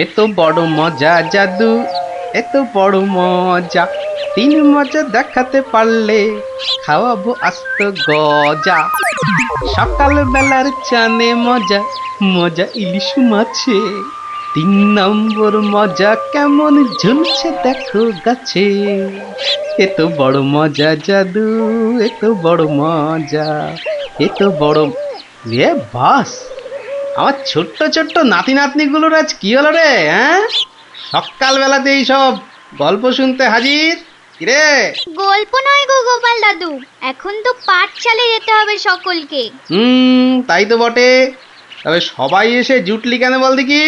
এত বড় মজা জাদু, এত বড় মজা, তিন মজা দেখাতে পারলে খাওয়াবো আস্ত গজা। সকাল বেলার চানে মজা, মজা ইলিশ মাছে, 3 নম্বর মজা কেমন ঝুলছে দেখো গাছে। এত বড় মজা জাদু, এত বড় মজা, এত বড় বাস। আমার ছোট্ট ছোট্ট নাতি নাতনিগুলোর আজ কি হলো রে? হ্যাঁ, সকালবেলাতেই সব গল্প শুনতে হাজির। কিরে? গল্প নয় গো গোপাল দাদু, এখন তো পাঠশালায় যেতে হবে সকলকে। তাই তো বটে। তবে সবাই এসে জুটলি কেন বল দেখি?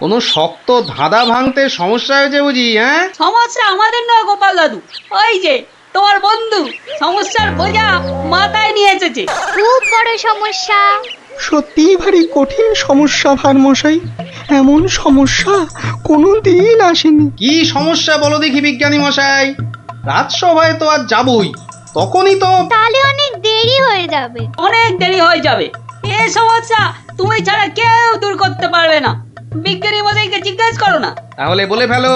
কোনো শক্ত ধাঁধা ভাঙতে সমস্যা হয়েছে বুঝি? হ্যাঁ, সমস্যা আমাদের নয় গোপাল দাদু, ওই যে তোমার বন্ধু সমস্যার বোঝা মাথায় নিয়ে এসেছে। খুব বড় সমস্যা। সত্যিই ভারী কঠিন সমস্যা ভারমশাই, এমন সমস্যা কোনোদিন আসেনি। কি সমস্যা বলো দেখি বিজ্ঞানী মশাই? রাজসভায় তো আজ যাবই, তখনই তো। তাহলে অনেক দেরি হয়ে যাবে। অনেক দেরি হয়ে যাবে। এই সমস্যা তুমি ছাড়া কেউ দূর করতে পারবে না। বিজ্ঞানী মশাইকে জিজ্ঞেস করো না। তাহলে বলে ফেলো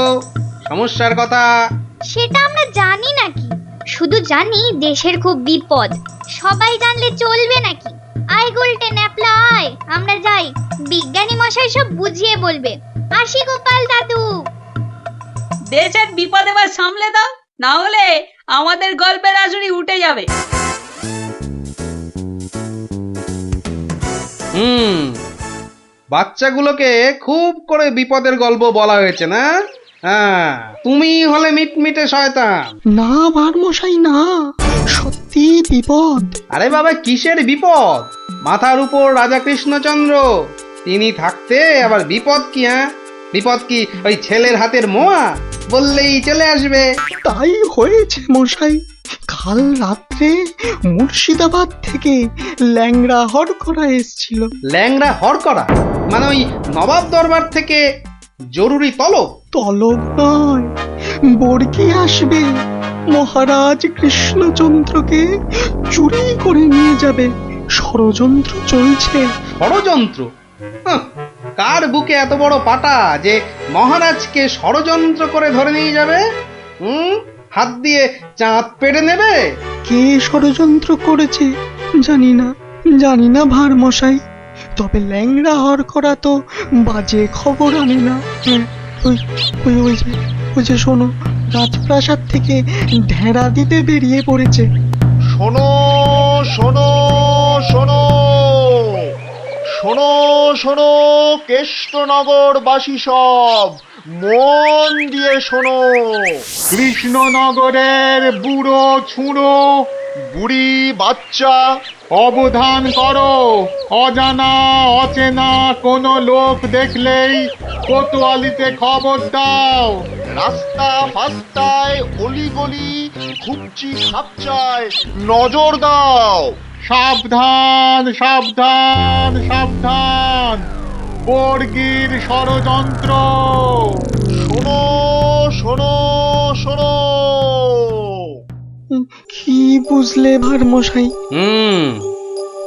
সমস্যার কথা। সেটা আমরা জানি নাকি? শুধু জানি দেশের খুব বিপদ। সবাই জানলে চলবে নাকি? আয় গুলটে ন্যাপলা আয়, আমরা যাই, বিজ্ঞানী মশাই সব বুঝিয়ে বলবে। আসি গোপাল দাদু। দেশের বিপদ এবার সামলে দাও, না হলে আমাদের গল্পের আসুরি উঠে যাবে। বাচ্চাগুলোকে খুব করে বিপদের গল্প বলা হয়েছে না? হ্যাঁ, তুমি হলে মিটমিটে শয়তান। না ভারমশাই না, সত্যি বিপদ। আরে বাবা, কিসের বিপদ? মাথার উপর রাজা কৃষ্ণচন্দ্র, তিনি থাকতে আবার বিপদ কি? হ্যাঁ, বিপদ কি ওই ছেলের হাতের মোয়া বললেই চলে আসবে? তাই হয়েছে মশাই, কাল রাত্রে মুর্শিদাবাদ থেকে ল্যাংড়া হরকরা এসছিল। ল্যাংড়া হরকরা মানে ওই নবাব দরবার থেকে জরুরি তলব? তলব নয়, বর্গি আসবে। মহারাজ কৃষ্ণচন্দ্রকে চুরি করে নিয়ে যাবে, ষড়যন্ত্র চলছে। ষড়যন্ত্র? হাহ, কার বুকে এত বড় পাটা যে মহারাজকে ষড়যন্ত্র করে ধরে নিয়ে যাবে? হাত দিয়ে চাঁদ পেড়ে নেবে? কে ষড়যন্ত্র করেছে জানি না ভারমশাই, তবে ল্যাংড়া হরকরা তো বাজে খবর আনে না। ওই ওই ওই যে ওই যে শোনো, রাজপ্রাসাদ থেকে ঢেড়া দিতে বেরিয়ে পড়েছে। শোনো শোনো শোনো শোনো শোনো, কেষ্টনগরবাসী সব মন দিয়ে শোনো। কৃষ্ণনগরের বুড়ো ছুঁড়ো বুড়ি বাচ্চা, অবধান করো, অজানা অচেনা কোনো লোক দেখলেই কোতোয়ালিতে খবর দাও। রাস্তা ফাস্তায় অলিগলি খুঁজছি খাপচায় নজর দাও। সাবধান সাবধান সাবধান, বর্গির ষড়যন্ত্র। শোনো শোনো শোনো। কি বুঝলে ভারমশাই?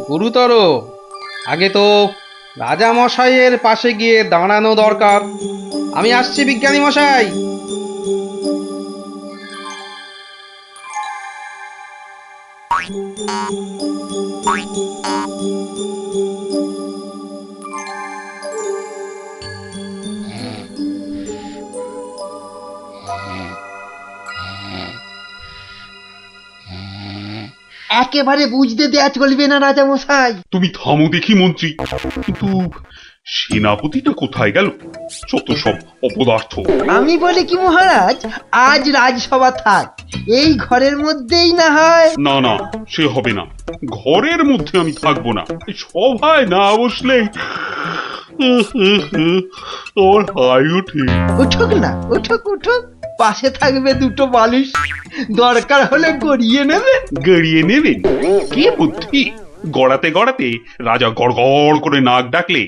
গুরুতর। আগে তো রাজা মশাইয়ের পাশে গিয়ে দাঁড়ানো দরকার। আমি আসছি বিজ্ঞানী মশাই। একেবারে বুঝতে দেয়া চলবে না রাজা মশাই। তুমি থামো দেখি মন্ত্রী, কিন্তু সেনাপতিটা কোথায় গেল? যত সব অপদার্থ। আমি বলি কি মহারাজ, আজ রাজসভা থাক, এই ঘরের মধ্যেই না হয়। না না, সে হবে না, ঘরের মধ্যে আমি থাকবো না। সভায় না বসলে আমার হাই ওঠে। উঠুক না, উঠুক উঠুক, পাশে থাকবে দুটো বালিশ, দরকার হলে গড়িয়ে নেবে। গড়িয়ে নেবেন? কে বুদ্ধি? গড়াতে গড়াতে রাজা গড়গড় করে নাক ডাকলে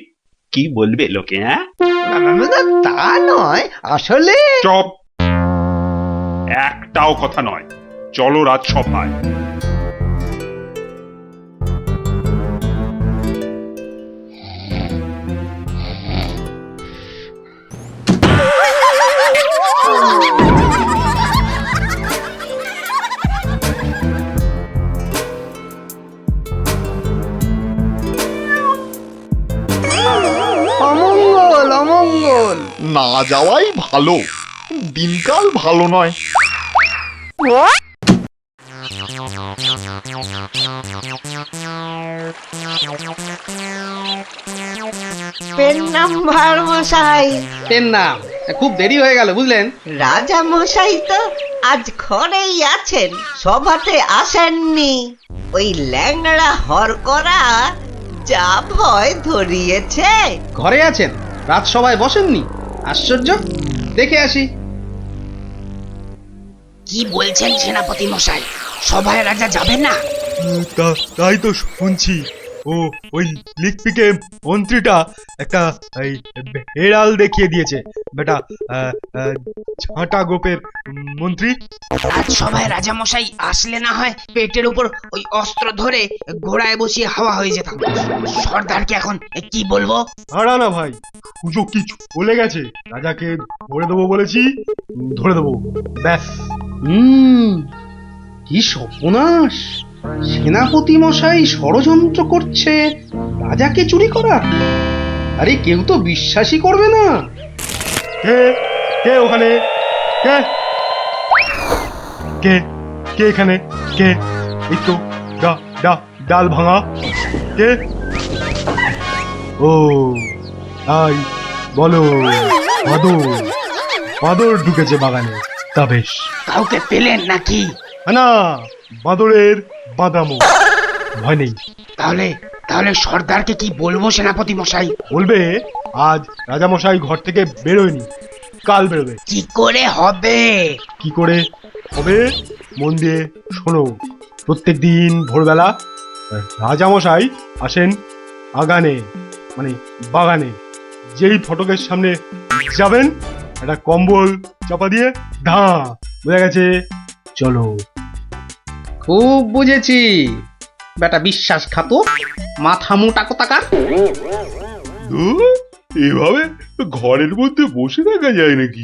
কি বলবে লোকে? হ্যাঁ, তা নয়, আসলে চপ, একটাও কথা নয়। চলো রাজসভায়। অমঙ্গল অমঙ্গল। না যাওয়াই ভালো, দিনকাল ভালো নয়। পেন নাম্বার মশাই, পেন নাম। খুব দেরি হয়ে গেল বুঝলেন। রাজা মশাই তো আজ ঘরেই আছেন, সভাতে আসেননি। ওই ল্যাংড়া হরকরা যা ভয় ধরিয়েছে। ঘরে আছেন, রাজসভায় বসেননি? আশ্চর্য। দেখে আসি। কি বলছেন সেনাপতি মশাই, সভায় রাজা যাবে না? তাই তো শুনছি। ও ওই লিকপিকে মন্ত্রীটা একটা এই হেড়াল দেখিয়ে দিয়েছে বেটা, ঝাঁটা গোপের মন্ত্রী। আজ সভায় রাজা মশাই আসলে না হয় পেটের উপর ওই অস্ত্র ধরে ঘোড়ায় বসিয়ে হাওয়া হয়ে যেতাম। সর্দারকে এখন কি বলবো? হারা না ভাই, সুযোগ কি চলে গেছে। রাজাকে ধরে দেবো বলেছি, ধরে দেবো, ব্যাস। কি সর্বনাশ! সেনাপতি মশাই ষড়যন্ত্র করছে রাজাকে চুরি করা। আরে কেউ তো বিশ্বাসই করবে না। কে কে ওখানে? কে কে কে এখানে? কে? এই তো ডাল ভাঙা। কে? ও তাই বলো। বাদর ঢুকেছে বাগানে। তা বেশ। কাউকে পেলেন নাকি? না, বাদরের বাদামো, ভয় নেই। তাহলে তাহলে সর্দারকে কি বলবো সেনাপতি মশাই? বলবে আজ রাজামশাই ঘর থেকে বেরোয়নি, কাল বেরোবে। কি করে হবে? কি করে হবে? মন দিয়ে শোনো। প্রত্যেক দিন ভোরবেলা রাজামশাই আসেন আগানে, মানে বাগানে। যেই ফটকের সামনে যাবেন, একটা কম্বল চাপা দিয়ে ধা, বোঝা গেছে? চলো। খুব বুঝেছি। বেটা বিশ্বাসঘাতক, মাথা মোটা কোথাকার। এভাবে ঘরের মধ্যে বসে থাকা যায় নাকি?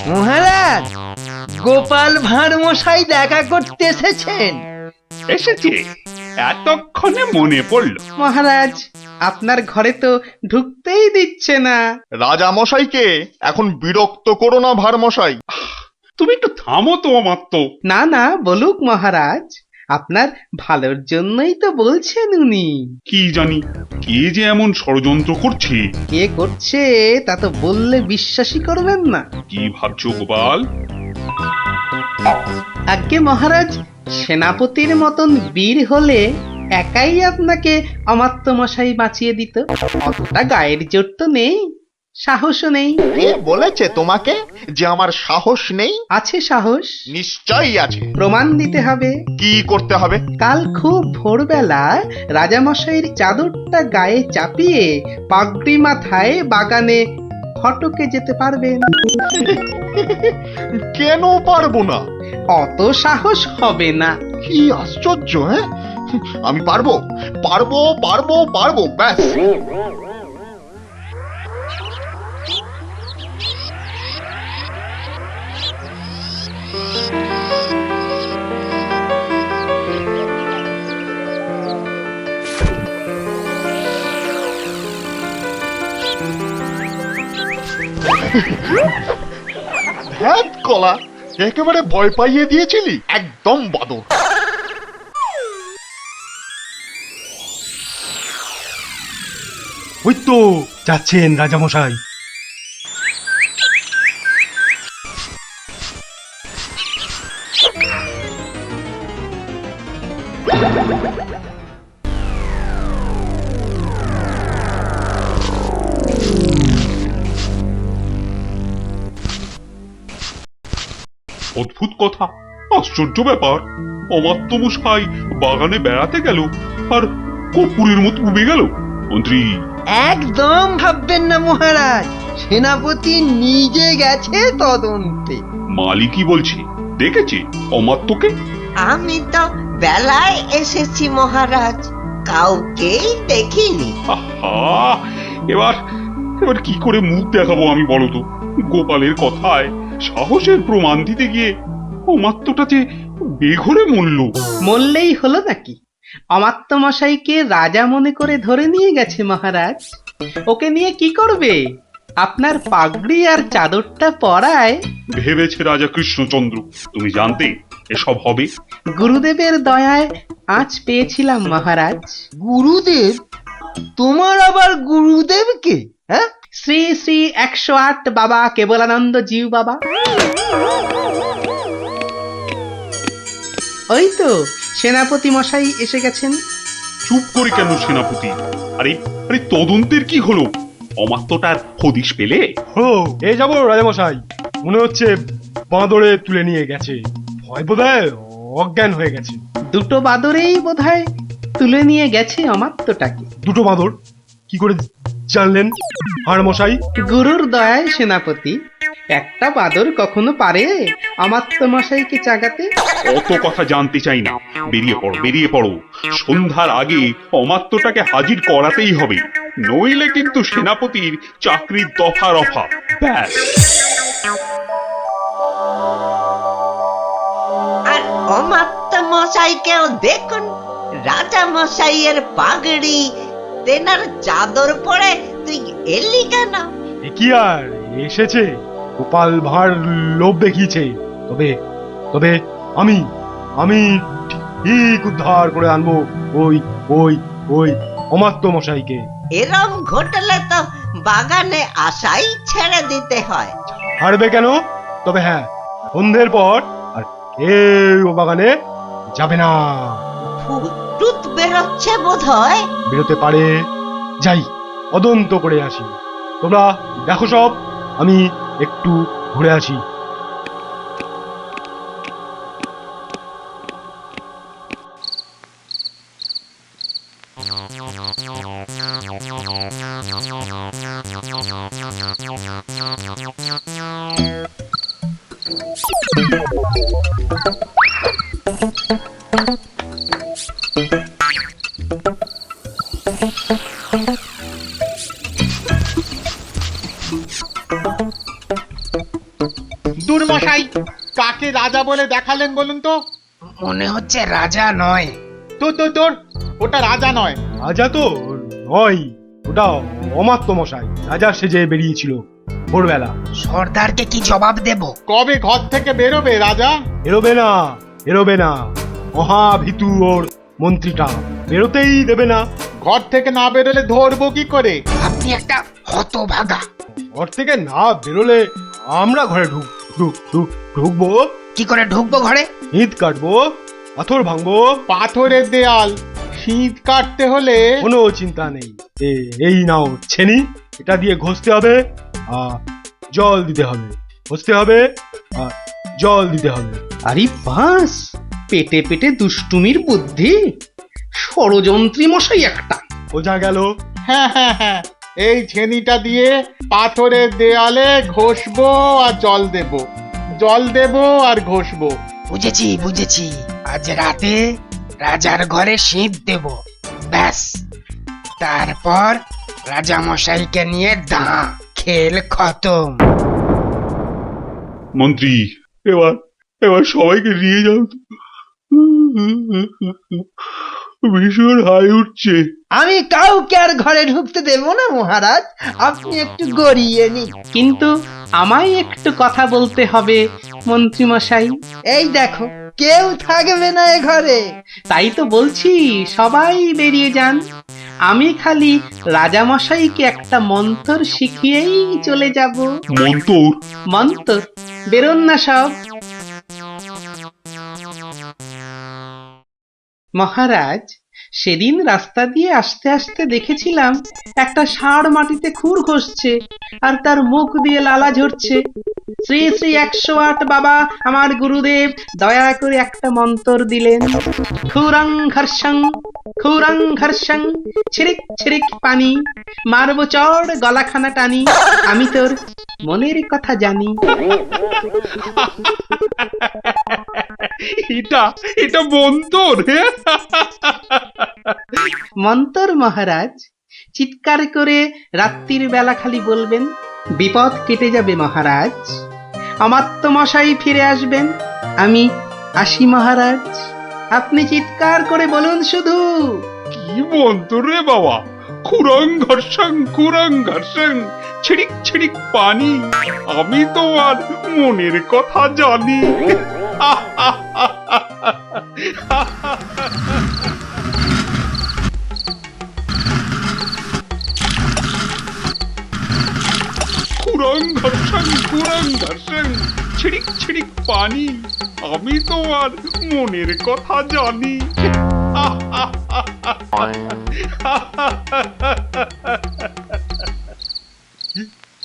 মহারাজ, গোপাল ভাঁড় মশাই দেখা করতে এসেছেন। এসেছে? এতক্ষণে মনে পড়লো। মহারাজ, আপনার ঘরে তো ঢুকতেই দিচ্ছে না। রাজা মশাইকে এখন বিরক্ত করো না ভার মশাই। তুমি একটু থামো তো মাত্র। না না, বলুক মহারাজ, আপনার ভালোর জন্যই তো বলছেন উনি। কি জানি কে যে এমন ষড়যন্ত্র করছে। কে করছে তা তো বললে বিশ্বাসই করবেন না। কি ভাবছো গোপাল? আজ্ঞে মহারাজ, সেনাপতির মতন বীর হলে একাই আপনাকে অমাত্য মশাই বাঁচিয়ে দিত। অতটা গায়ের জোর তো নেই, সাহসও নেই। কে বলেছে তোমাকে যে আমার সাহস নেই? আছে সাহস, নিশ্চয়ই আছে। প্রমাণ দিতে হবে। কি করতে হবে? কাল খুব ভোরবেলা রাজামশাইয়ের চাদরটা গায়ে চাপিয়ে পাগড়ি মাথায় বাগানে ফটকে যেতে পারবেন। কেন পারবো না? অত সাহস হবে না। কি আশ্চর্য! হ্যাঁ, আমি পারবো পারবো পারবো পারবো, ব্যাস। ধ্যাত কলা, একেবারে ভয় পাইয়ে দিয়েছিলি। একদম বাদর। ওই তো যাচ্ছেন রাজামশাই। অদ্ভুত কথা, আশ্চর্য ব্যাপার। অমাত্যমশাই বাগানে বেড়াতে গেল আর কর্পূরের মতো উবে গেল। মন্ত্রী, একদম ভাববেন না মহারাজ, সেনাপতি নিজে গেছে তদন্তে। মালিকই বলছে দেখেছে অমাত্যকে। আমি তো বেলায় এসেছি মহারাজ, কাউকেই দেখিনি। আহা, এবার এবার কি করে মুখ দেখাবো আমি বলো তো? গোপালের কথায় সাহসের প্রমাণ দিতে গিয়ে অমাত্যটা যে বেঘরে মরল। মরলেই হলো নাকি? অমাত্য মশাইকে রাজা মনে করে ধরে নিয়ে গেছে মহারাজ। ওকে নিয়ে কি করবে? আপনার পাগড়ি আর চাদরটা পরায় ভেবেছে রাজা কৃষ্ণচন্দ্র তুমি জানতে এসব হবে? গুরুদেবের দয়ায় আঁচ পেয়েছিলাম মহারাজ। গুরুদেব? তোমার আবার গুরুদেব কে? হ্যাঁ, শ্রী শ্রী 108 বাবা কেবলানন্দ জিউ বাবা। ওই তো সেনাপতি মশাই এসে গেছেন। চুপ করে কেন সেনাপতি? আরে আরে তদন্তের কি হলো? অমাত্যটার হদিশ পেলে? ও এ যাবো রাজামশাই, মনে হচ্ছে বাঁদরে তুলে নিয়ে গেছে, ভয় বোধহয় অজ্ঞান হয়ে গেছে। দুটো বাদরেই বোধহয় তুলে নিয়ে গেছে অমাত্যটাকে। দুটো বাঁদর? কি করে জানলেন আর মশাই? গুরুর দয়ায় সেনাপতি। একটা বাদর কখনো পারে অমাত্য মশাইকে চাগাতে? অত কথা জানতে চাই না, বেরিয়ে পড়ো বেরিয়ে পড়ো। সন্ধ্যার আগে অমাত্যটাকে হাজির করাতেই হবে, নইলে কিন্তু সেনাপতির চাকরির দফা রফা। ব্যাস। আর অমাত্য মশাইকেও দেখুন, রাজা মশাইয়ের পাগড়ি তেনার চাদর পরে তুই এলি কেন? এ কি আর এসেছে, গোপাল ভাঁড় লোভ দেখিয়েছে। তবে তবে আমি আমি ঠিক উদ্ধার করে আনবো ওই ওই ওই অমাত্য মশাইকে। এরম ঘটলে তো বাগানে আসাই ছেড়ে দিতে হয়। হারবে কেন? তবে হ্যাঁ, সন্ধ্যের পর আর কেউ বাগানে যাবে না। ভূত বেরোচ্ছে বোধ হয়। বেরোতে পারে, যাই তদন্ত করে আসি। তোমরা দেখো সব, আমি একটু ঘুরে আসি। দুর্মশাই, কাকে রাজা বলে দেখালেন বলুন তো? মনে হচ্ছে রাজা নয়। তোর ওটা রাজা নয়। রাজা তো নয়, ওটা অমাত্য মশাই রাজা সেজে বেরিয়েছিল ভোরবেলা। সর্দারকে কি জবাব দেব? কবে ঘর থেকে বেরোবে রাজা? এরোবে না, এরোবে না, মহাভীতু ওর মন্ত্রীটা, বেরোতেই দেবে না। ঘর থেকে না বেরোলে ধরবো কি করে? আপনি একটা হতভাগা। ঘর থেকে না বেরোলে আমরা ঘরে ঢুকবো। কি করে ঢুকবো ঘরে? ইট কাটবো, পাথর ভাঙবো। পাথরের দেয়াল, শীত কাটতে হলে কোনো চিন্তা নেই। এই নাও ছেনি, এটা দিয়ে ঘষতে হবে আর জল দিতে হবে, ঘষতে হবে আর জল দিতে হবে। আরে বাস, পেটে পেটে দুষ্টুমির বুদ্ধি, ষড়যন্ত্রী মশাই একটা। বোঝা গেল? হ্যাঁ, এই ছেনিটা দিয়ে পাথরের দেয়ালে ঘষবো আর জল দেবো আর ঘষবো। বুঝেছি বুঝেছি, আজ রাতে রাজার ঘরে শীত দেব, ব্যাস। তারপর রাজা মশাইকে নিয়ে দাঁ, খেল খতম। মন্ত্রী, এবার এবার সবাইকে নিয়ে যাও তো। ভীষণ হাই উঠছে। আমি কাউকে আর ঘরে ঢুকতে দেব না মহারাজ, আপনি একটু গড়িয়ে নিন। কিন্তু আমায় একটু কথা বলতে হবে মন্ত্রী মশাই। এই দেখো, কেউ থাকবে না এ ঘরে। তাই তো বলছি সবাই বেরিয়ে যান, আমি খালি রাজামশাইকে একটা মন্ত্র শিখিয়েই চলে যাব। মন্তর? মন্ত্র, বেরোন না সব। মহারাজ, সেদিন রাস্তা দিয়ে আসতে আসতে দেখেছিলাম একটা ষাঁড় মাটিতে খুর ঘষছে আর তার মুখ দিয়ে লালা ঝরছে। শ্রী শ্রী 108 বাবা আমার গুরুদেব দয়া করে একটা মন্তর দিলেন, খুরং ঘর্ষং ছিরিক ছিরিক পানি, মারবো চড় গলাখানা টানি, আমি তোর মনের কথা জানি। এটা মন্তর। মন্তর মহারাজ, চিৎকার করে রাত্রির বেলা খালি বলবেন, বিপদ কেটে যাবে মহারাজ, অমাত্য মশাই ফিরে আসবেন, আমি আসি মহারাজ। আপনি চিৎকার করে বলুন শুধু, কি মন্তর রে বাবা? খুরং ঘর্ষং ছিড়িক ছিড়িক পানি, আমি তোমার মনের কথা জানি। খুরং ঘর্ষং ছিড়িক ছিড়িক পানি, আমি তোমার মনের কথা জানি।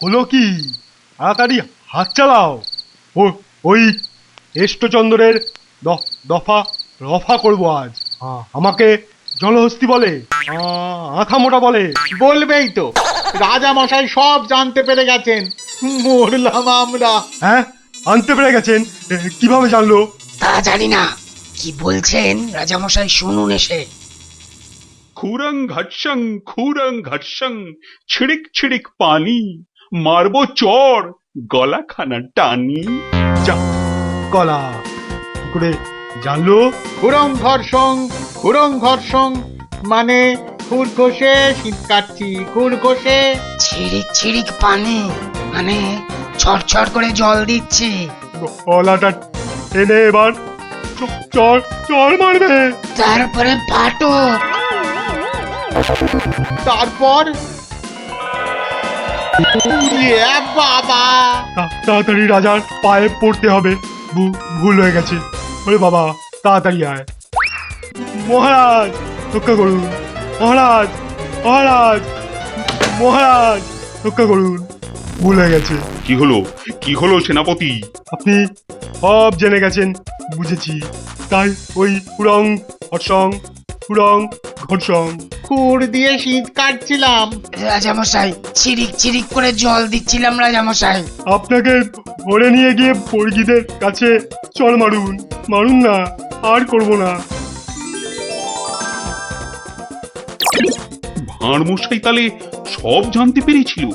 হলো কি? তাড়াতাড়ি হাত চালাও। ওই এষ্টচন্দ্রের দফা রফা করবো আজ। আমাকে জলহস্তি বলে, আঁখা মোটা বলে। বলবেই তো, রাজা মশাই সব জানতে পেরে গেছেন, মরলাম আমরা। হ্যাঁ, আনতে পেরে গেছেন? কিভাবে জানলো? তা জানি না, কি বলছেন রাজামশাই শুনুন এসে। খুরং ঘর্ষং ছিড়িক ছিড়িক পানি, মারবো চড় গলাখানা টানি। যা গলা কি করে জানলো? খুরং ঘর্ষং মানে খুর ঘষে শীত কাটছি, খুর ঘষে। ছিড়িক ছিড়িক পানি মানে ছড়ছড় করে জল দিচ্ছি। গলাটা টেনে এবার চড় মারবে। তারপরে পাটো। তারপর বাবা, তাড়াতাড়ি রাজার পায়ে পড়তে হবে, ভুল হয়ে গেছে। ওরে বাবা, তাড়াতাড়ি আয়। মহারাজ রক্ষা করুন, মহারাজ রক্ষা করুন, ভুল হয়ে গেছে। কি হলো সেনাপতি? আপনি সব জেনে গেছেন, বুঝেছি। তাই ওই খুরং ঘর্ষং খুর দিয়ে শীত কাটছিলাম। রাজামশাই ছিরিক ছিরিক করে জল দিচ্ছিলাম রাজামশাই। আপনাকে ধরে নিয়ে গিয়ে বর্গীদের কাছে চল মারুন না, আর করব না। ভাঁড় মশাই তাহলে সব জানতে পেরেছিল।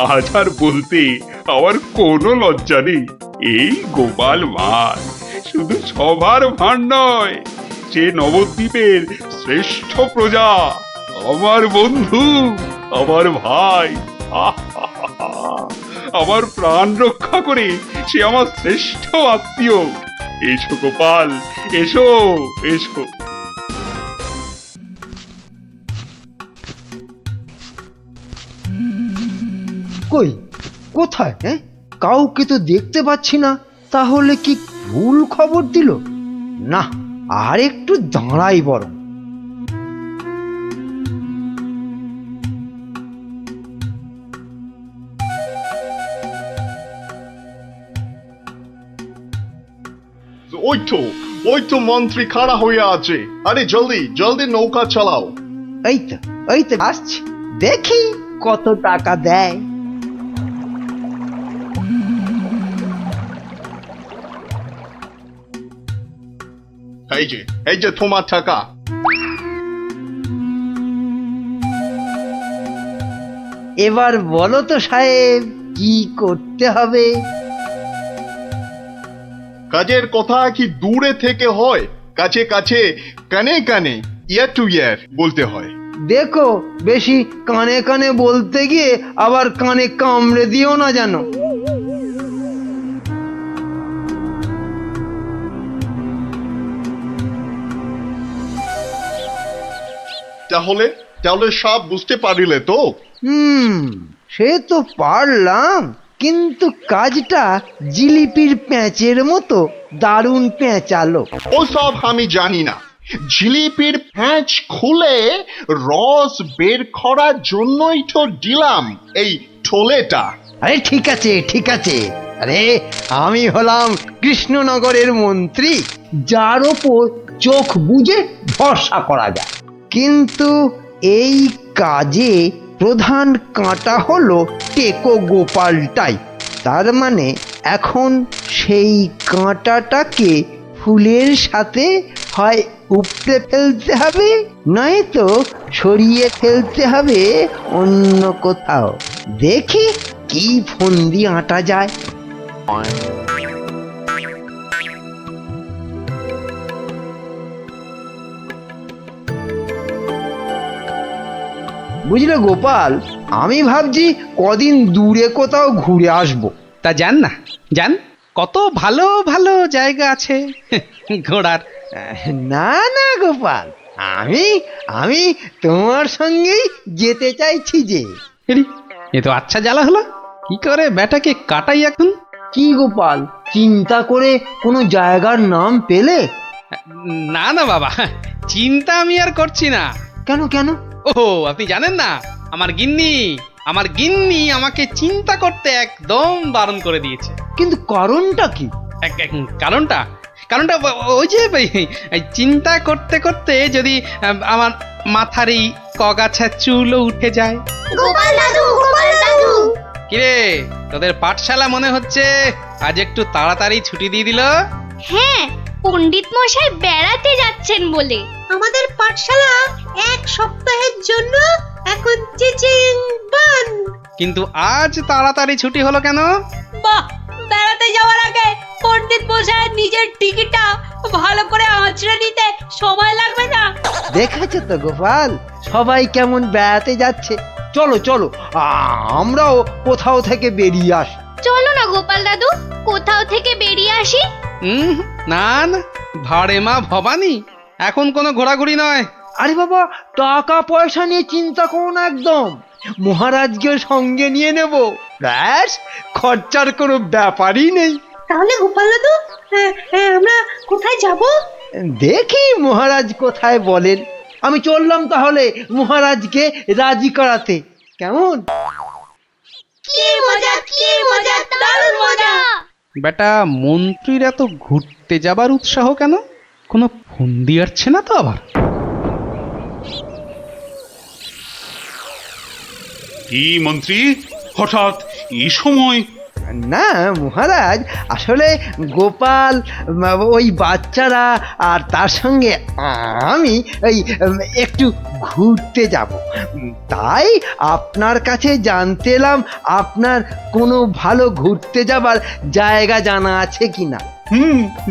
আজ আর বলতে আমার কোনো লজ্জা নেই। এই গোপাল ভাঁড় শুধু সবার ভাঁড় নয়, সে নবদ্বীপের শ্রেষ্ঠ প্রজা, আমার বন্ধু, আমার ভাই, আমার প্রাণ রক্ষা করে সে আমার শ্রেষ্ঠ আত্মীয়। এসো গোপাল, এসো। কই, কোথায়? কাউকে তো দেখতে পাচ্ছি না। তাহলে কি ভুল খবর দিল? না, আর একটু দাঁড়াই বরং। ওই তো মন্ত্রী খাড়া হয়ে আছে। আরে জলদি নৌকা চালাও। এই তো আসছি, দেখি কত টাকা দেয়। এই যে তোমার টাকা। এবার বলো তো সাহেব, কি করতে হবে? কাজের কথা কি দূরে থেকে হয়? কাছে কানে ইয়ার টু ইয়ার বলতে হয়। দেখো, বেশি কানে বলতে গিয়ে আবার কানে কামড়ে দিও না জানো। তাহলে সব বুঝতে পারিলে তো? সে তো পারলাম, কিন্তু কাজটা জিলিপির প্যাঁচের মতো দারুণ পেঁচালো। ও সব আমি জানি না। জিলিপির প্যাঁচ খুলে রস বের করার জন্যই তো দিলাম এই ঠোলেটা। আরে ঠিক আছে ঠিক আছে, আরে আমি হলাম কৃষ্ণনগরের মন্ত্রী, যার ওপর চোখ বুজে ভরসা করা যায়। কিন্তু এই কাজে প্রধান কাঁটা হলো টেকো গোপালটাই। তার মানে এখন সেই কাঁটাটাকে ফুলের সাথে হয় উপড়ে ফেলতে হবে, নয়তো সরিয়ে ফেলতে হবে অন্য কোথাও। দেখি কি ফন্দি আঁটা যায়। বুঝলে গোপাল, আমি ভাবছি কদিন দূরে কোথাও ঘুরে আসবো। তা যান না, যান, কত ভালো ভালো জায়গা আছে ঘোরার। না না গোপাল, আমি আমি তোমার সঙ্গেই যেতে চাইছি যে। এরি, এ তো আচ্ছা জ্বালা হলো। কি করে বেটাকে কাটাই এখন? কি গোপাল, চিন্তা করে কোনো জায়গার নাম পেলে? না না বাবা, চিন্তা আমি আর করছি না। কেন কেন? ও আপনি জানেন না, আমার গিন্নি আমাকে চিন্তা করতে একদম বারণ করে দিয়েছে। কিন্তু কারণটা কি? কারণটা কারণটা ওই যে এই চিন্তা করতে করতে যদি আমার মাথার এই কগাছা চুলও উঠে যায়। গোপাল দাদু, গোপাল দাদু। কিরে, তোদের পাঠশালা মনে হচ্ছে আজ একটু তাড়াতাড়ি ছুটি দিয়ে দিল। হ্যাঁ, পণ্ডিত মশাই বেড়াতে যাচ্ছেন বলে। আমাদের পাঠশালা এক সপ্তাহের জন্য এখন চিচিং বন্ধ। কিন্তু আজ তাড়াতাড়ি ছুটি হলো কেন? বাহ, বেড়াতে যাওয়ার আগে পণ্ডিত মশাইয়ের নিজের টিকিটটা ভালো করে আঁচড়ে নিতে সময় লাগবে না? দেখেছো তো গোপাল, সবাই কেমন বেড়াতে যাচ্ছে। চলো চলো, আমরাও কোথাও থেকে বেরিয়ে আসি। চলো না গোপাল দাদু, কোথাও থেকে বেরিয়ে আসি। না না, ভাড়ে মা ভবানী, এখন কোনো ঘোরাঘুরি নয়। আরে বাবা, টাকা পয়সা নিয়ে চিন্তা করো না একদম। মহারাজকে সঙ্গে নিয়ে নেব, ব্যাস, খরচার কোনো ব্যাপারই নেই। তাহলে গোপাল দাদু, আমরা কোথায় যাব? দেখি মহারাজ কোথায় বলেন। আমি চললাম তাহলে মহারাজকে রাজি করাতে, কেমন? কি মজা, কি মজা, দারুণ মজা। বেটা, মন্ত্রীর এত ঘুরতে যাবার উৎসাহ কেন? কোনো ফন্দি আসছে না তো আবার? কি মন্ত্রী, হঠাৎ এই সময়? না মহারাজ, আসলে গোপাল, ওই বাচ্চারা আর তার সঙ্গে আমি এই একটু ঘুরতে যাব, তাই আপনার কাছে জানতে এলাম আপনার কোনো ভালো ঘুরতে যাবার জায়গা জানা আছে কিনা।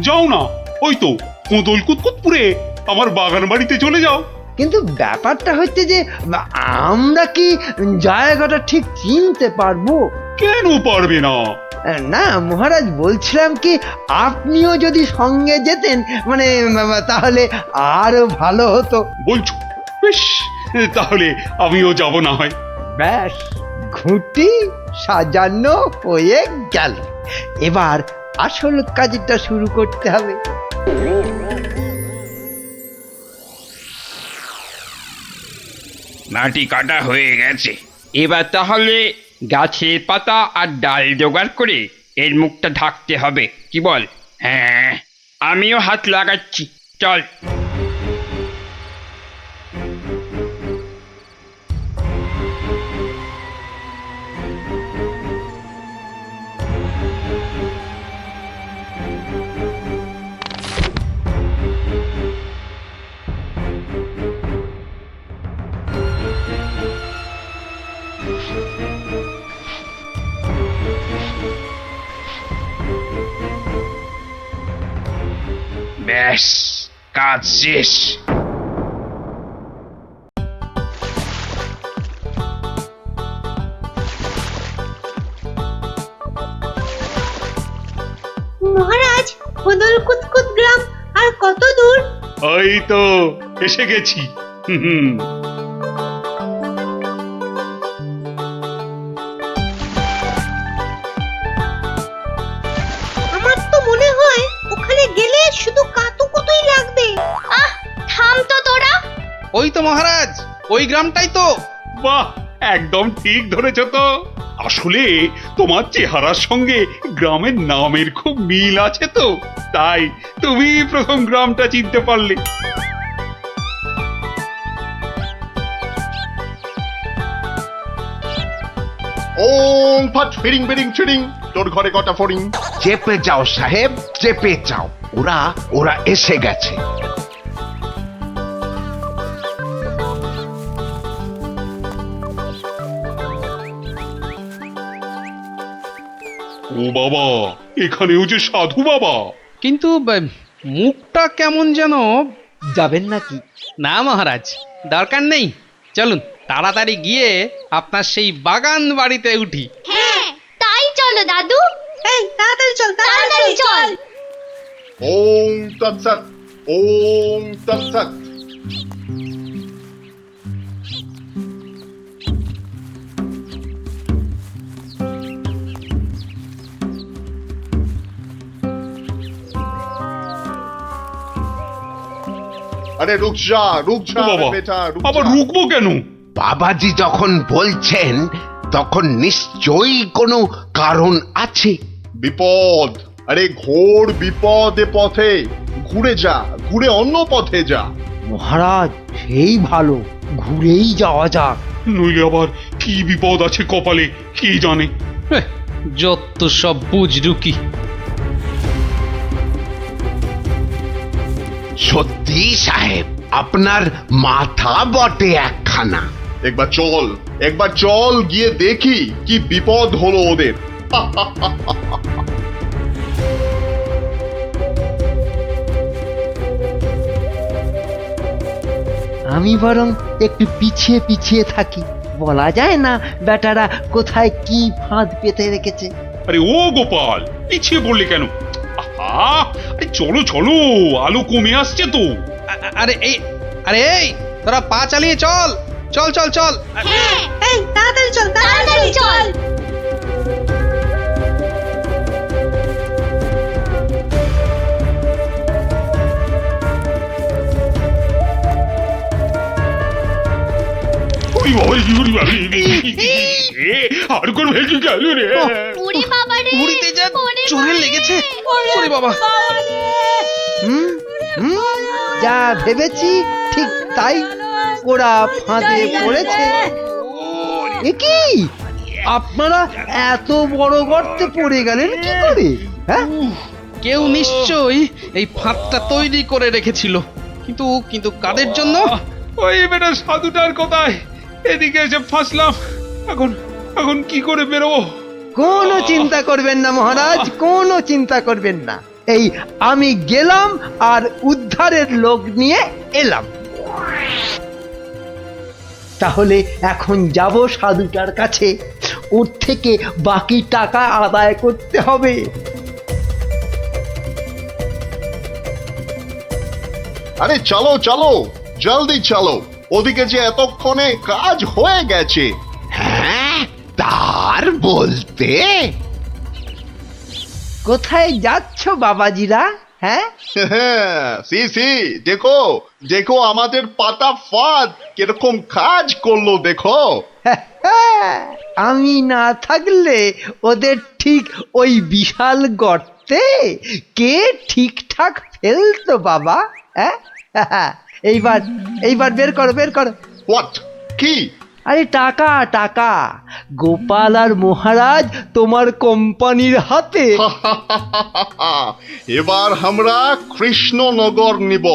যাও না, ওই তো কোদল কুতকুতপুরে আমার বাগান বাড়িতে চলে যাও। কিন্তু ব্যাপারটা হচ্ছে যে আমরা কি জায়গাটা ঠিক চিনতে পারবো? কেন পারবে না? না মহারাজ, বলছিলাম কি আপনিও যদি সঙ্গে যেতেন, মানে তাহলে আরো ভালো হতো। বলছো? বেশ, তাহলে আমিও যাব না হয়। ব্যাস, ঘুঁটি সাজানো হয়ে গেল। এবার আসল কাজটা শুরু করতে হবে। মাটি কাটা হয়ে গেছে, এবার তাহলে গাছের পাতা আর ডাল জোগাড় করে এর মুখটা ঢাকতে হবে, কি বল? হ্যাঁ, আমিও হাত লাগাচ্ছি, চল। ব্যাস, কাজ শেষ। মহারাজ, কোদল কুতকুত গ্রাম আর কত দূর? ওই তো এসে গেছি। আমার তো মনে হয় ওখানে গেলে শুধু কাতুকুতুই লাগবে। ওই তো মহারাজ, ওই গ্রামটাই তো। বাহ, একদম ঠিক ধরেছ তো। আসলে তোমার চেহারার সঙ্গে গ্রামের নামের খুব মিল আছে তো, তাই তুমি প্রথম গ্রামটা চিনতে পারলে। ওম ফট ফিরিং বিরিং চিরিং, তোর ঘরে কটা ফড়িং? চেপে যাও সাহেব, চেপে যাও, ওরা ওরা এসে গেছে। ও বাবা, এখানেও যে সাধু বাবা। কিন্তু মুখটা কেমন যেন। যাবেন নাকি? না মহারাজ, দরকার নেই। চলুন তাড়াতাড়ি গিয়ে আপনার সেই বাগান বাড়িতে উঠি। হ্যাঁ তাই চলো দাদু। এই তাড়াতাড়ি চল, তাড়াতাড়ি চল। ওম তৎসৎ, ওম তৎসৎ। আরে রুক যা, রুক যা ও বাবা, বেটা, রুক আবার যা। রুকবো কেন? বাবাজি যখন বলছেন তখন নিশ্চয়ই কোনো কারণ আছে। বিপদ, আরে ঘোর বিপদ এ পথে। ঘুরে যা, ঘুরে অন্য পথে যা। মহারাজ সেই ভালো, ঘুরেই যাওয়া যাক। নইলে আবার কি বিপদ আছে কপালে কে জানে। যত সব বুঝরুকি। সত্যি সাহেব, আপনার মাথা বটে একখানা। একবার চল, একবার চল, গিয়ে দেখি কি বিপদ হলো ওদের। আমি বরং একটু পিছিয়ে পিছিয়ে থাকি, বলা যায় না বেটারা কোথায় কি ফাঁদ পেতে রেখেছে। আরে ও গোপাল, পিছিয়ে পড়লে কেন? আহা, আরে চলো চলো, আলো কমে আসছে তো। আরে এই, আরে এই, তোরা পা চালিয়ে চল, চল চল চল। হ্যাঁ এই তাড়াতাড়ি চল, তাড়াতাড়ি চল। ওরে বাবা, ওরে বাবা, এ, আর কোন ভেঙে গেল রে। ওরে বাবা রে, ঘুরিতে যা ওরে চোরে বাবা লেগেছে। রে। ওরে বাবা, হুম হুম, যা ভেবেছি ঠিক তাই, ওরা ফাঁদে পড়েছে। এ কি, আপনারা এত বড় গর্তে পড়ে গেলেন কি করে? হ্যাঁ, কেউ নিশ্চয়ই এই ফাঁদটা তৈরি করে রেখেছিল, কিন্তু কিন্তু কাদের জন্য? ওই বেটা সাধুটার কোথায়? এদিকে এসে ফাঁসলাম। এখন এখন কি করে বেরোবো? কোনো চিন্তা করবেন না মহারাজ, কোনো চিন্তা করবেন না। এই আমি গেলাম আর উদ্ধারের লোক নিয়ে এলাম। তাহলে এখন যাব সাধুটার কাছে, ওর থেকে বাকি টাকা আদায় করতে হবে। আরে চলো চলো, জলদি চলো, ওদিকে যে এতক্ষণে কাজ হয়ে গেছে। হ্যাঁ, তার বলতে কোথায় যাচ্ছ বাবাজিরা? হ্যাঁ, সি সি, দেখো দেখো আমাদের পাতা ফাঁদ কিরকম কাজ করলো দেখো। আমি না থাকলে ওদের ঠিক ওই বিশাল গর্তে কে ঠিকঠাক ফেলতো বাবা? হ্যাঁ, এইবার এইবার বের করো, বের করো। হোয়াট? কি? আরে টাকা টাকা, গোপাল আর মহারাজ তোমার কোম্পানির হাতে। এবার আমরা কৃষ্ণনগর নিব।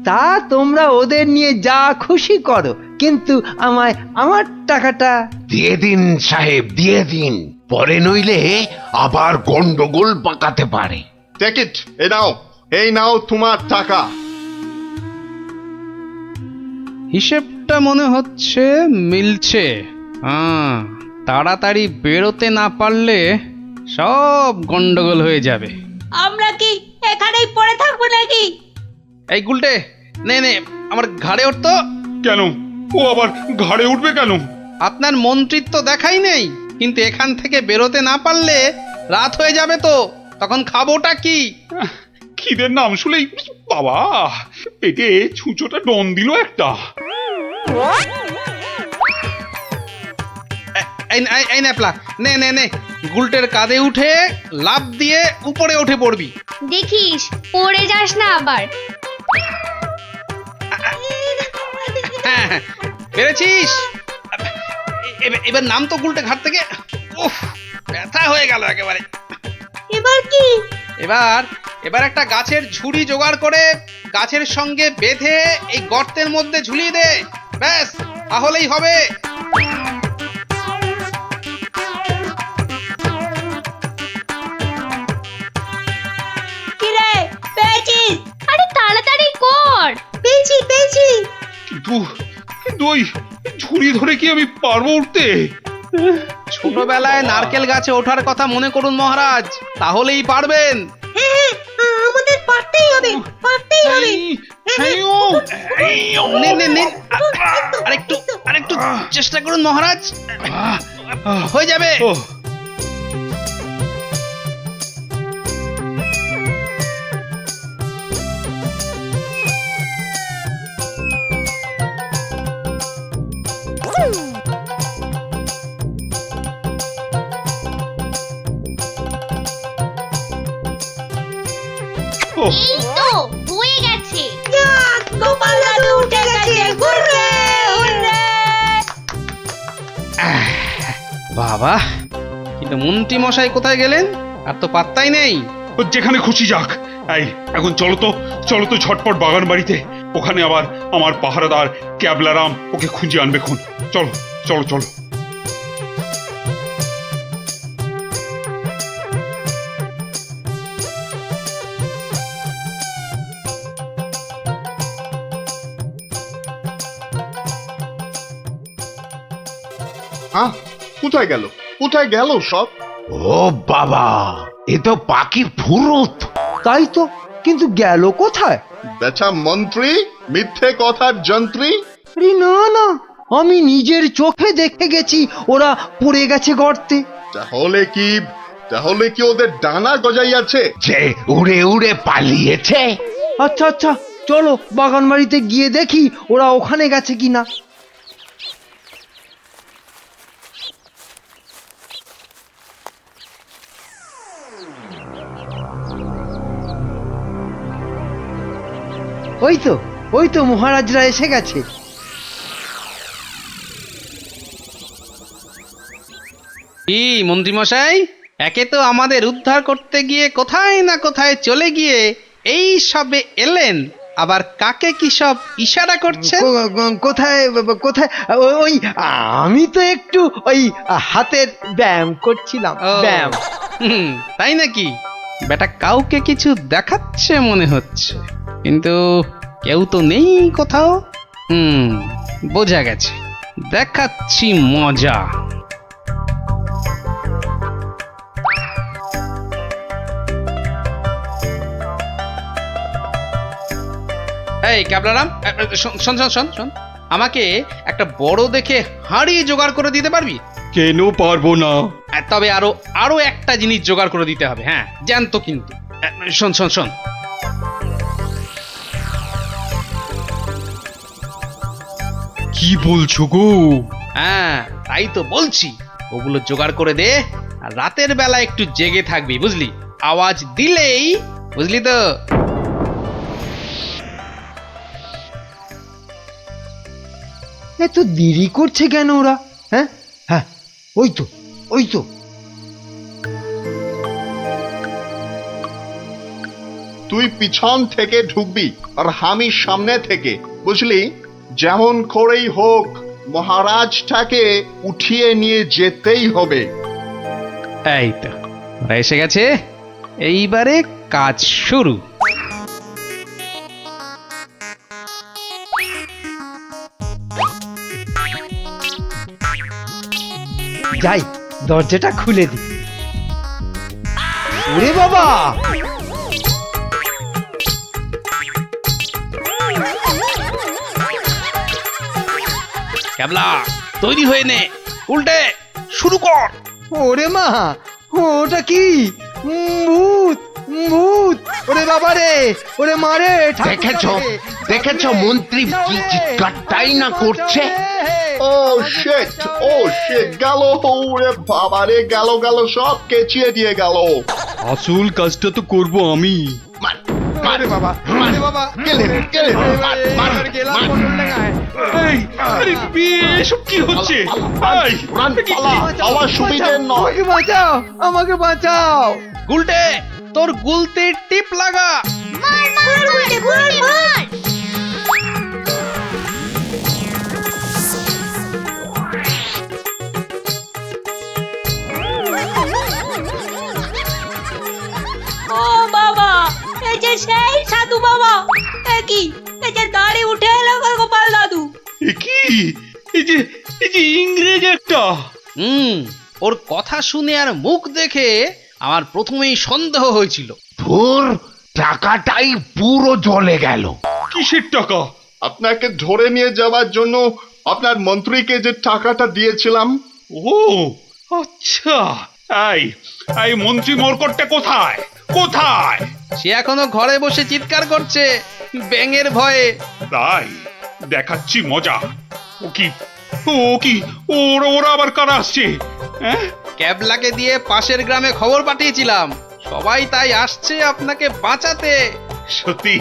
তা তোমরা ওদের নিয়ে যা খুশি করো, কিন্তু আমায় আমার টাকাটা দিয়ে দিন সাহেব, দিয়ে দিন, পরে নইলে আবার গন্ডগোল পাকাতে পারে। টেক ইট, এই নাও তোমার টাকা। হিসেবটা মনে হচ্ছে মিলছে। তাড়াতাড়ি বেরোতে না পারলে সব গন্ডগোল হয়ে যাবে। আমরা কি এখানেই পড়ে থাকবো নাকি? এই গুলটে, নে নে আমার ঘাড়ে উঠতো। কেন? ও আবার ঘাড়ে উঠবে কেন? আপনার মন্ত্রিত্ব দেখাই নেই, কিন্তু এখান থেকে বেরোতে না পারলে রাত হয়ে যাবে তো, তখন খাবোটা কি? খিদের নাম শুলেই বাবা পেটে ছুঁচোটা ডন দিল একটা। এই ন্যাপলা, নে নে নে, গুলটের কাঁধে উঠে লাফ দিয়ে উপরে উঠে পড়বি। দেখিস পড়ে যাস না আবার। হ্যাঁ হ্যাঁ, পেরেছিস। এবার নাম তো গুলটে ঘাট থেকে। উফ, ব্যথা হয়ে গেল একেবারে। এবার কি? এবার একটা গাছের ঝুড়ি জোগাড় করে গাছের সঙ্গে বেঁধে এই গর্তের মধ্যে ঝুলিয়ে দে, ব্যাস তাহলেই হবে। কি রে, পেয়েছিস? আরে তাড়াতাড়ি কর। পেয়েছি পেয়েছি। কিন্তু ওই ঝুড়ি ধরে কি আমি পারবো উঠতে? ছোটবেলায় নারকেল গাছে ওঠার কথা মনে করুন মহারাজ, তাহলেই পারবেন। হ্যাঁ, আমাদের পারতেই হবে, পারতেই হবে। নে নে নে, আরেকটু চেষ্টা করুন মহারাজ, হয়ে যাবে। এই তো হয়ে গেছে। গোপাল দাদু উঠে গেছে, হুররে হুররে। বাবা, কিন্তু মন্ত্রী মশাই কোথায় গেলেন? আর তো পাত্তাই নেই। ও যেখানে খুশি যাক। এই এখন চলো তো ঝটপট বাগান বাড়িতে। ওখানে আবার আমার পাহারাদার ক্যাবলারাম ওকে খুঁজে আনবে খুন। চলো চলো চলো। হ্যাঁ, কোথায় গেল সব? ও বাবা, এ তো পাখি ফুরুত। তাই তো, কিন্তু গেল কোথায়? বেটা মন্ত্রী, মিথ্যে কথার যন্ত্রী। আরে না না, আমি নিজের চোখে দেখে গেছি ওরা পড়ে গেছে গর্তে। তাহলে কি ওদের ডানা গজাইয়াছে? যে উড়ে উড়ে পালিয়েছে। আচ্ছা আচ্ছা, চলো বাগান বাড়িতে গিয়ে দেখি ওরা ওখানে গেছে কিনা। ওই তো মহারাজরা এসে গেছে। কি মন্ত্রী মশাই, একে তো আমাদের উদ্ধার করতে গিয়ে কোথায় না কোথায় চলে গিয়ে এই সবে এলেন, আবার কাকে কি সব ইশারা করছেন? কোথায় কোথায়? ওই আমি তো একটু ওই হাতের ব্যায়াম করছিলাম। ব্যায়াম। তাই নাকি? বেটা কাউকে কিছু দেখাচ্ছে মনে হচ্ছে, কিন্তু কেউ তো নেই কোথাও। বোঝা গেছে, দেখাচ্ছি মজা। এই ক্যাবলারাম, শোন, আমাকে একটা বড় দেখে হাঁড়ি জোগাড় করে দিতে পারবি? কেন পারবো না? তবে আরো একটা জিনিস জোগাড় করে দিতে হবে। হ্যাঁ, জ্যান্ত কিন্তু। শোন, কি বলছো গো? হ্যাঁ, তাই তো বলছি, ওগুলো জোগাড় করে দে। আর রাতের বেলা একটু জেগে থাকবি, বুঝলি? আওয়াজ দিলেই, বুঝলি তো? এত দেরি করছে কেন ওরা? হ্যাঁ হ্যাঁ, ওই তো। তুই পিছন থেকে ঢুকবি আর আমি সামনে থেকে, বুঝলি? যেমন করেই হোক মহারাজটাকে উঠিয়ে নিয়ে যেতেই হবে। এই তো ওরা এসে গেছে, এইবারে কাজ শুরু। যাই, দরজাটা খুলে দি। ওরে বাবা, ক্যাবলা তৈরি হয়ে নে, উল্টে শুরু কর। ওরে মা, ওটা কি? ভূত! ওরে বাবা রে, ওরে মারে! দেখেছো দেখেছ মন্ত্রী কি চিৎকারটাই না করছে। ও শেট গেল, ওরে বাবা রে, গেল গেল, সব কেচিয়ে দিয়ে গেল। আসল কাজটা তো করব আমি। মার মার বাবা, মারে বাবা, গেলেন গেলেন, মার মার মার। এই আরে এসব কি হচ্ছে? এই, রান পালা, আমার সুবিধে নয়। আমাকে বাঁচাও, আমাকে বাঁচাও। গুলটে, তোর গুলতির টিপ লাগা। মার মার গুলটে গুলটে মার। ও বাবা, এই যে সেই সাধু বাবা, এ কি, এই যে দাড়ি উঠে এলো গো গোপাল দাদু। এ কি, এই যে ইংরেজ একটা। ওর কথা শুনে আর মুখ দেখে আমার প্রথমেই সন্দেহ হয়েছিল। ধুর, টাকাটাই পুরো জলে গেল। কিসের টাকা? আপনাকে ধরে নিয়ে যাওয়ার জন্য আপনার মন্ত্রীকে যে টাকাটা দিয়েছিলাম। ও আচ্ছা, এই মন্ত্রী মরকটটা কোথায় কোথায়? সে এখনো ঘরে বসে চিৎকার করছে ব্যাঙের ভয়ে। তাই দেখাচ্ছি মজা। ও কি ওরা আবার কারা আসছে? হ্যাঁ, ক্যাবলাকে দিয়ে পাশের গ্রামে খবর পাঠিয়েছিলাম, সবাই তাই আসছে আপনাকে বাঁচাতে। সত্যি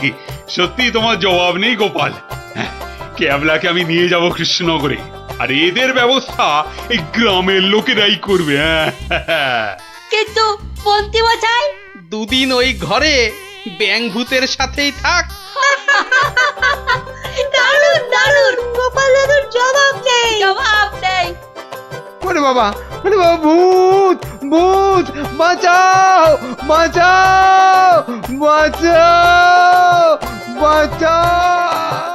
সত্যি তোমার জবাব নেই গোপাল। হ্যাঁ, ক্যাবলাকে আমি নিয়ে যাব কৃষ্ণনগরে, আর এদের ব্যবস্থা এই গ্রামের লোকেরাই করবে। হ্যাঁ, কিন্তু মন্ত্রী মশাই, দুদিন ওই ঘরে ব্যাঙ ভূতের সাথেই থাক। দারুণ দারুণ, গোপাল দাদুর জবাব নেই, জবাব নেই। ওরে বাবা, ভূত ভূত, বাঁচাও বাঁচাও বাঁচাও বাঁচাও।